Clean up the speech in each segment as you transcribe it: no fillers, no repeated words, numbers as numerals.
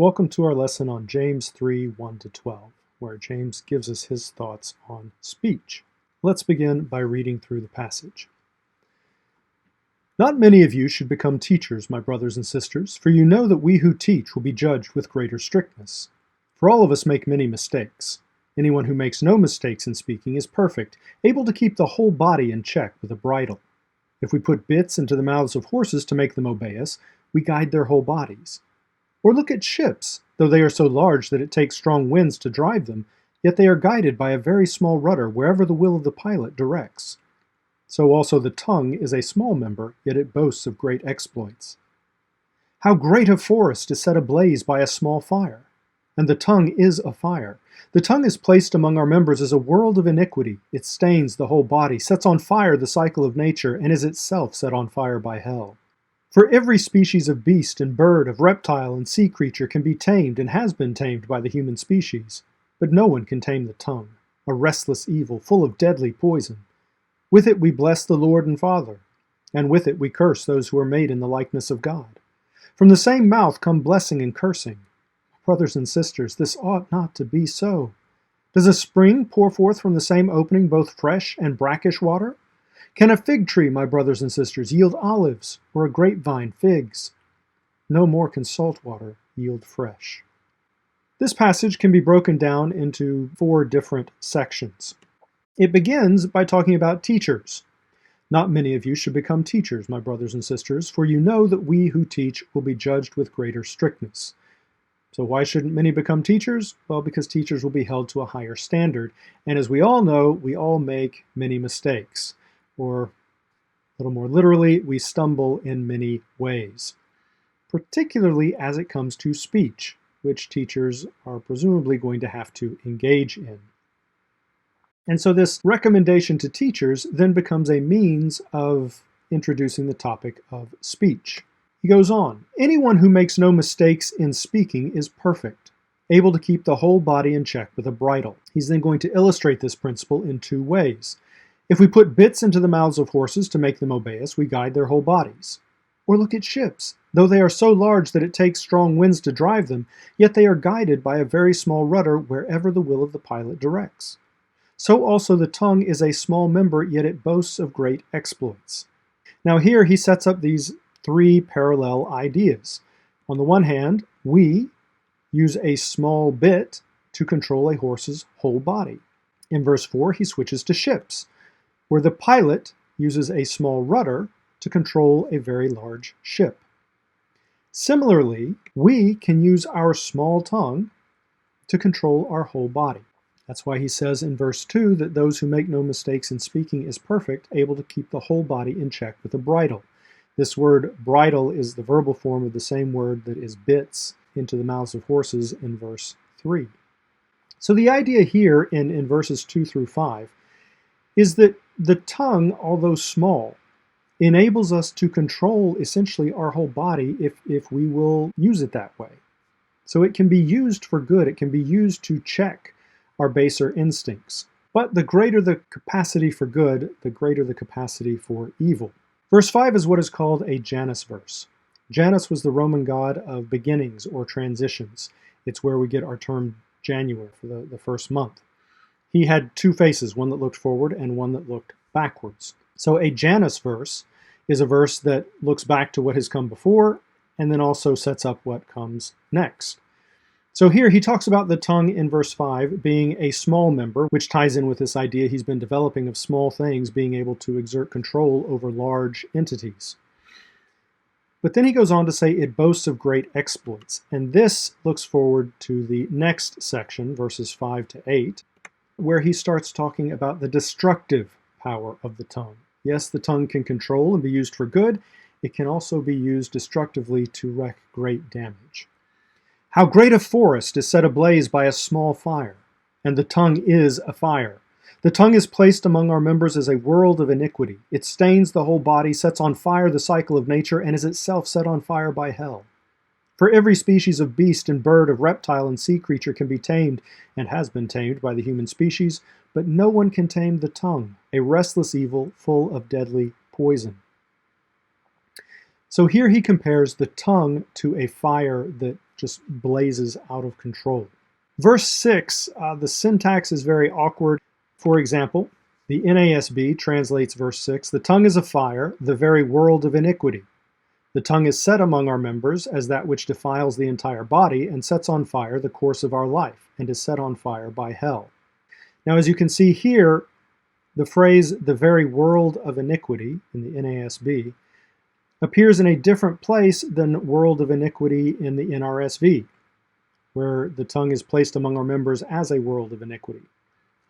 Welcome to our lesson on James 3, 1-12, where James gives us his thoughts on speech. Let's begin by reading through the passage. Not many of you should become teachers, my brothers and sisters, for you know that we who teach will be judged with greater strictness. For all of us make many mistakes. Anyone who makes no mistakes in speaking is perfect, able to keep the whole body in check with a bridle. If we put bits into the mouths of horses to make them obey us, we guide their whole bodies. Or look at ships. Though they are so large that it takes strong winds to drive them, yet they are guided by a very small rudder wherever the will of the pilot directs. So also the tongue is a small member, yet it boasts of great exploits. How great a forest is set ablaze by a small fire! And the tongue is a fire. The tongue is placed among our members as a world of iniquity. It stains the whole body, sets on fire the cycle of nature, and is itself set on fire by hell. For every species of beast and bird, of reptile and sea creature can be tamed and has been tamed by the human species. But no one can tame the tongue, a restless evil full of deadly poison. With it we bless the Lord and Father, and with it we curse those who are made in the likeness of God. From the same mouth come blessing and cursing. Brothers and sisters, this ought not to be so. Does a spring pour forth from the same opening both fresh and brackish water? Can a fig tree, my brothers and sisters, yield olives, or a grapevine figs? No more can salt water yield fresh. This passage can be broken down into 4 different sections. It begins by talking about teachers. Not many of you should become teachers, my brothers and sisters, for you know that we who teach will be judged with greater strictness. So why shouldn't many become teachers? Well, because teachers will be held to a higher standard. And as we all know, we all make many mistakes. Or, a little more literally, we stumble in many ways, particularly as it comes to speech, which teachers are presumably going to have to engage in. And so this recommendation to teachers then becomes a means of introducing the topic of speech. He goes on, anyone who makes no mistakes in speaking is perfect, able to keep the whole body in check with a bridle. He's then going to illustrate this principle in 2 ways. If we put bits into the mouths of horses to make them obey us, we guide their whole bodies. Or look at ships. Though they are so large that it takes strong winds to drive them, yet they are guided by a very small rudder wherever the will of the pilot directs. So also the tongue is a small member, yet it boasts of great exploits. Now here he sets up these 3 parallel ideas. On the one hand, we use a small bit to control a horse's whole body. In verse 4, he switches to ships, where the pilot uses a small rudder to control a very large ship. Similarly, we can use our small tongue to control our whole body. That's why he says in verse 2 that those who make no mistakes in speaking is perfect, able to keep the whole body in check with a bridle. This word bridle is the verbal form of the same word that is bits into the mouths of horses in verse 3. So the idea here in verses 2 through 5 is that the tongue, although small, enables us to control essentially our whole body if we will use it that way. So it can be used for good. It can be used to check our baser instincts. But the greater the capacity for good, the greater the capacity for evil. Verse 5 is what is called a Janus verse. Janus was the Roman god of beginnings or transitions. It's where we get our term January for the first month. He had 2 faces, one that looked forward and one that looked backwards. So a Janus verse is a verse that looks back to what has come before and then also sets up what comes next. So here he talks about the tongue in verse 5 being a small member, which ties in with this idea he's been developing of small things being able to exert control over large entities. But then he goes on to say it boasts of great exploits. And this looks forward to the next section, verses 5 to 8, where he starts talking about the destructive power of the tongue. Yes, the tongue can control and be used for good. It can also be used destructively to wreak great damage. How great a forest is set ablaze by a small fire, and the tongue is a fire. The tongue is placed among our members as a world of iniquity. It stains the whole body, sets on fire the cycle of nature, and is itself set on fire by hell. For every species of beast and bird, of reptile and sea creature can be tamed, and has been tamed by the human species, but no one can tame the tongue, a restless evil full of deadly poison. So here he compares the tongue to a fire that just blazes out of control. Verse 6, the syntax is very awkward. For example, the NASB translates verse 6, "The tongue is a fire, the very world of iniquity. The tongue is set among our members as that which defiles the entire body and sets on fire the course of our life, and is set on fire by hell." Now, as you can see here, the phrase "the very world of iniquity" in the NASB appears in a different place than "world of iniquity" in the NRSV, where the tongue is placed among our members as a world of iniquity.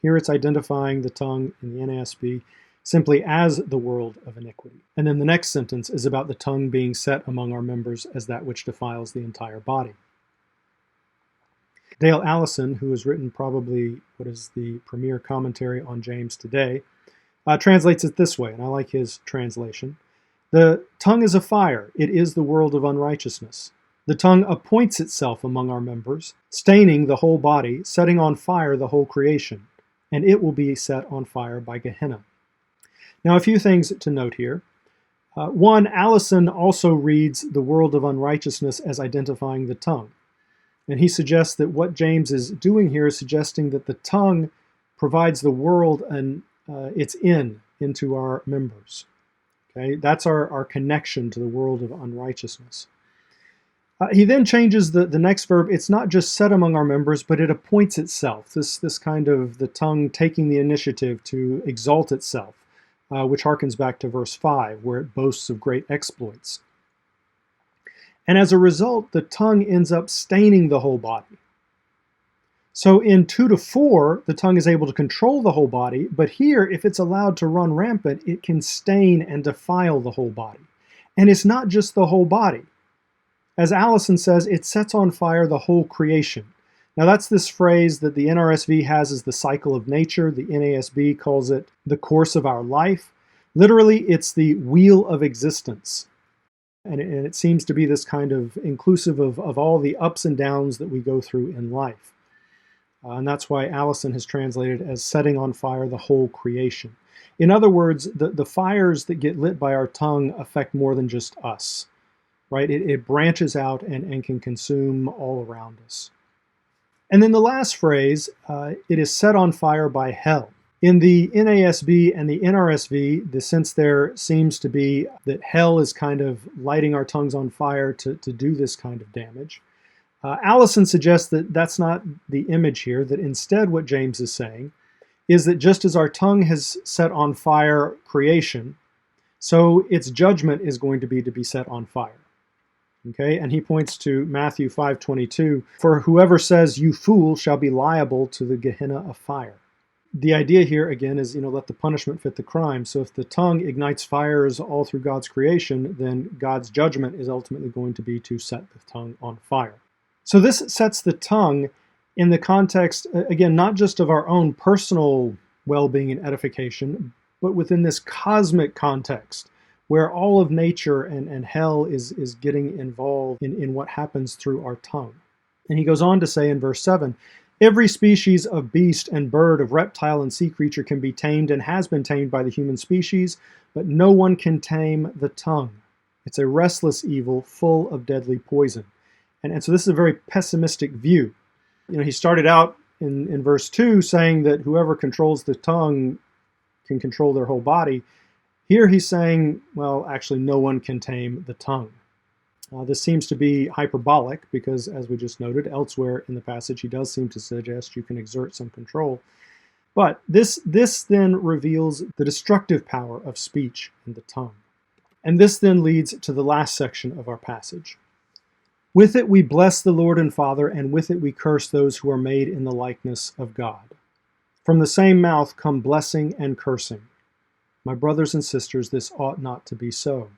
Here it's identifying the tongue in the NASB simply as the world of iniquity. And then the next sentence is about the tongue being set among our members as that which defiles the entire body. Dale Allison, who has written probably what is the premier commentary on James today, translates it this way, and I like his translation. "The tongue is a fire. It is the world of unrighteousness. The tongue appoints itself among our members, staining the whole body, setting on fire the whole creation, and it will be set on fire by Gehenna." Now, a few things to note here. One, Allison also reads the world of unrighteousness as identifying the tongue. And he suggests that what James is doing here is suggesting that the tongue provides the world and its into our members. Okay, that's our connection to the world of unrighteousness. He then changes the next verb. It's not just set among our members, but it appoints itself. This kind of the tongue taking the initiative to exalt itself, which harkens back to verse 5, where it boasts of great exploits. And as a result, the tongue ends up staining the whole body. So in 2 to 4, the tongue is able to control the whole body, but here, if it's allowed to run rampant, it can stain and defile the whole body. And it's not just the whole body. As Allison says, it sets on fire the whole creation. Now that's this phrase that the NRSV has as the cycle of nature. The NASB calls it the course of our life. Literally, it's the wheel of existence. And it seems to be this kind of inclusive of all the ups and downs that we go through in life. And that's why Allison has translated as setting on fire the whole creation. In other words, the fires that get lit by our tongue affect more than just us, right? It branches out and can consume all around us. And then the last phrase, it is set on fire by hell. In the NASB and the NRSV, the sense there seems to be that hell is kind of lighting our tongues on fire to do this kind of damage. Allison suggests that that's not the image here, that instead what James is saying is that just as our tongue has set on fire creation, so its judgment is going to be set on fire. Okay, and he points to Matthew 5:22, "For whoever says, 'You fool,' shall be liable to the Gehenna of fire." The idea here, again, is, let the punishment fit the crime. So if the tongue ignites fires all through God's creation, then God's judgment is ultimately going to be to set the tongue on fire. So this sets the tongue in the context, again, not just of our own personal well-being and edification, but within this cosmic context where all of nature and hell is getting involved in what happens through our tongue. And he goes on to say in verse 7, "Every species of beast and bird, of reptile and sea creature can be tamed and has been tamed by the human species, but no one can tame the tongue. It's a restless evil full of deadly poison." And so this is a very pessimistic view. He started out in verse 2 saying that whoever controls the tongue can control their whole body. Here he's saying, well, actually no one can tame the tongue. This seems to be hyperbolic because, as we just noted, elsewhere in the passage he does seem to suggest you can exert some control. But this then reveals the destructive power of speech and the tongue. And this then leads to the last section of our passage. "With it we bless the Lord and Father, and with it we curse those who are made in the likeness of God. From the same mouth come blessing and cursing. My brothers and sisters, this ought not to be so.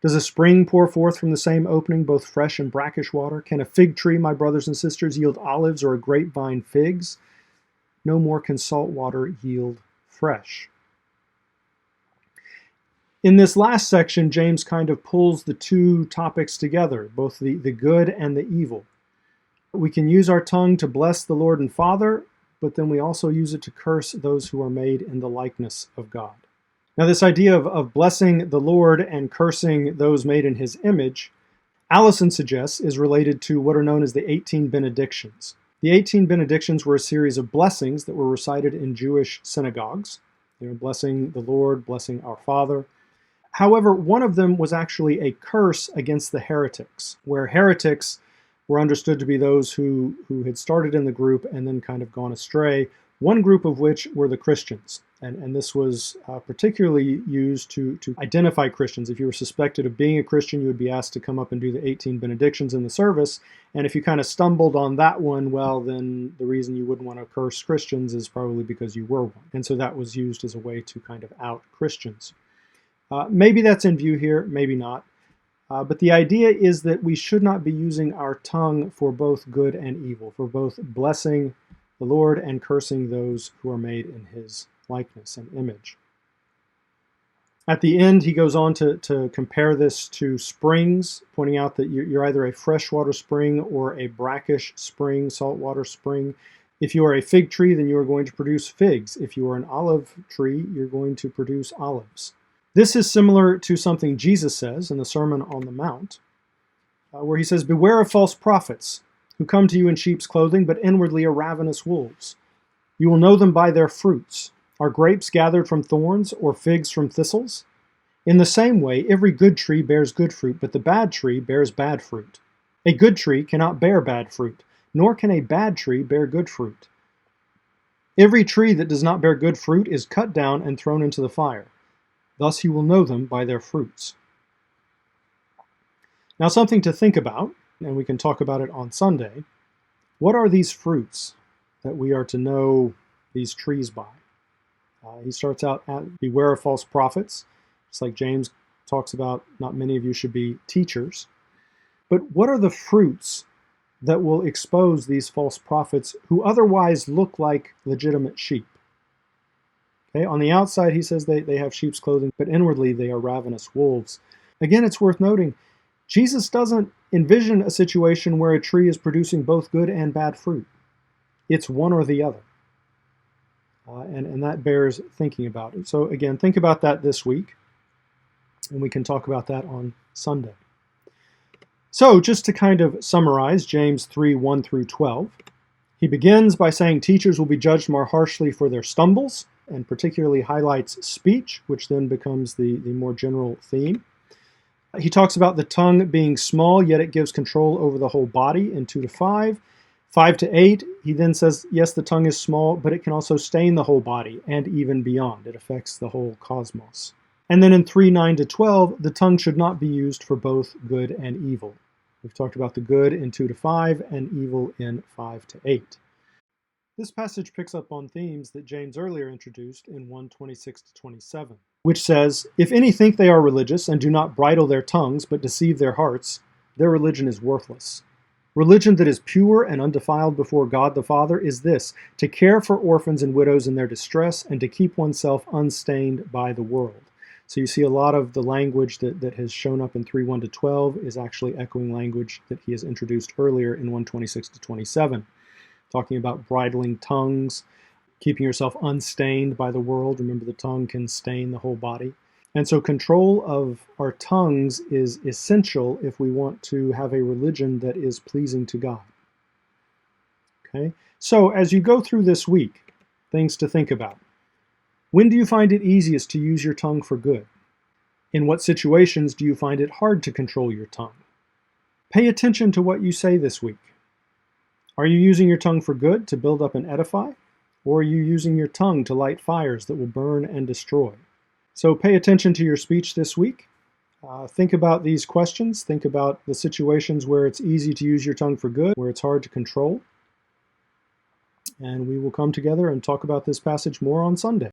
Does a spring pour forth from the same opening both fresh and brackish water? Can a fig tree, my brothers and sisters, yield olives, or a grapevine figs? No more can salt water yield fresh." In this last section, James kind of pulls the two topics together, both the good and the evil. We can use our tongue to bless the Lord and Father, but then we also use it to curse those who are made in the likeness of God. Now, this idea of blessing the Lord and cursing those made in his image, Allison suggests is related to what are known as the 18 benedictions. The 18 benedictions were a series of blessings that were recited in Jewish synagogues, blessing the Lord, blessing our Father. However, one of them was actually a curse against the heretics, where heretics were understood to be those who had started in the group and then kind of gone astray, one group of which were the Christians. And this was particularly used to identify Christians. If you were suspected of being a Christian, you would be asked to come up and do the 18 benedictions in the service. And if you kind of stumbled on that one, well, then the reason you wouldn't want to curse Christians is probably because you were one. And so that was used as a way to kind of out Christians. Maybe that's in view here, maybe not. But the idea is that we should not be using our tongue for both good and evil, for both blessing the Lord and cursing those who are made in his likeness and image. At the end, he goes on to compare this to springs, pointing out that you're either a freshwater spring or a brackish spring, saltwater spring. If you are a fig tree, then you are going to produce figs. If you are an olive tree, you're going to produce olives. This is similar to something Jesus says in the Sermon on the Mount, where he says, "Beware of false prophets, who come to you in sheep's clothing, but inwardly are ravenous wolves. You will know them by their fruits. Are grapes gathered from thorns, or figs from thistles? In the same way, every good tree bears good fruit, but the bad tree bears bad fruit. A good tree cannot bear bad fruit, nor can a bad tree bear good fruit. Every tree that does not bear good fruit is cut down and thrown into the fire. Thus you will know them by their fruits." Now, something to think about, and we can talk about it on Sunday. What are these fruits that we are to know these trees by? He starts out at beware of false prophets. It's like James talks about, not many of you should be teachers. But what are the fruits that will expose these false prophets who otherwise look like legitimate sheep? Okay, on the outside, he says they have sheep's clothing, but inwardly they are ravenous wolves. Again, it's worth noting, Jesus doesn't envision a situation where a tree is producing both good and bad fruit. It's one or the other. And that bears thinking about it. So again, think about that this week, and we can talk about that on Sunday. So just to kind of summarize James 3, 1 through 12, he begins by saying teachers will be judged more harshly for their stumbles, and particularly highlights speech, which then becomes the more general theme. He talks about the tongue being small, yet it gives control over the whole body in 2 to 5. 5 to 8, he then says, yes, the tongue is small, but it can also stain the whole body and even beyond. It affects the whole cosmos. And then in 3, 9 to 12, the tongue should not be used for both good and evil. We've talked about the good in 2 to 5 and evil in 5 to 8. This passage picks up on themes that James earlier introduced in 1:26 to 27, which says, "If any think they are religious and do not bridle their tongues but deceive their hearts, their religion is worthless. Religion that is pure and undefiled before God the Father is this, to care for orphans and widows in their distress and to keep oneself unstained by the world." So you see a lot of the language that has shown up in 3:1 to 12 is actually echoing language that he has introduced earlier in 1:26 to 27, talking about bridling tongues, keeping yourself unstained by the world. Remember, the tongue can stain the whole body. And so control of our tongues is essential if we want to have a religion that is pleasing to God. Okay? So as you go through this week, things to think about. When do you find it easiest to use your tongue for good? In what situations do you find it hard to control your tongue? Pay attention to what you say this week. Are you using your tongue for good, to build up and edify? Or are you using your tongue to light fires that will burn and destroy? So pay attention to your speech this week. Think about these questions. Think about the situations where it's easy to use your tongue for good, where it's hard to control. And we will come together and talk about this passage more on Sunday.